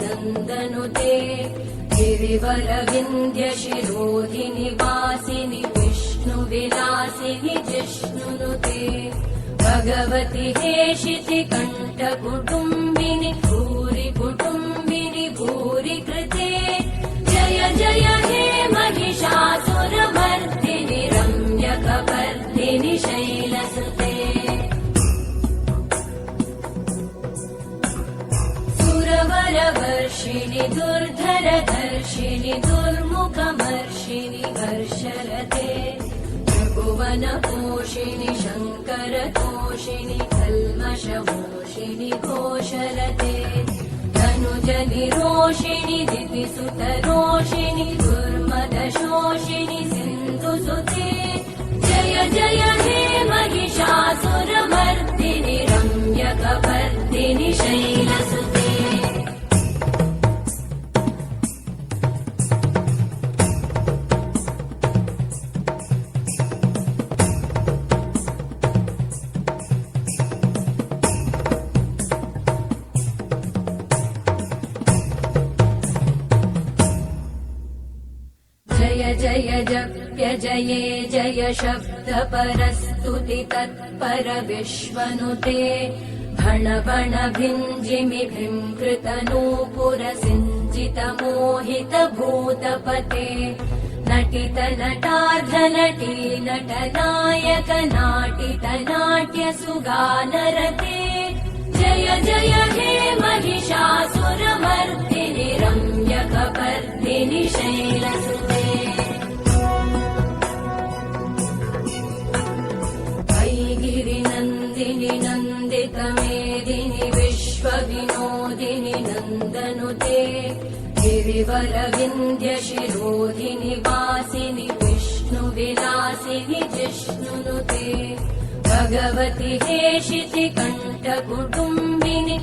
नन्दनुते गिरिवरविन्द्यशिरोधिनि वासिनि विष्णुविलासिनि जिष्णुनुते भगवति हेशिति कण्ठकुटुम्बिनि भूरि कुटुम्बिनि भूरि कृते जय जय हे महिषासुरमर्दिनि रम्यकपर्दिनि शैलसुते सुरवरवर्षिणि दुर्धरधर्षिणि दुर्मुखमर्षिणि हर्षरते त्रिभुवनपोषिणि शङ्करतोषिणि कल्मषमोषिणि घोषरते धनुजनिरोषिणि दितिसुतरोषिणि दुर्मदशोषिणि सिन्धुसुते जय जय हे महिषासुरमर्दिनि रम्यकपर्दिनि शैलसुते जय जय जप्य जये जय शब्दपरस्तुति तत्पर विश्वनुते भण भण भिञ्जिमि भृङ्कृतनूपुर सिञ्चित मोहित भूतपते नटित नटार्ध नटी नटनायक नाटित नाट्य सुगानरते जय जय हे महिषासुरमर्दिनि रम्यकपर्दिनि शैलसुते गिरिनन्दिनि नन्दितमेदिनि विश्वविनोदिनि नन्दनुते गिरिवरविन्द्यशिरोधिनि वासिनि विष्णुविलासिनि जिष्णुनुते भगवति हेशिति कण्ठकुटुम्बिनि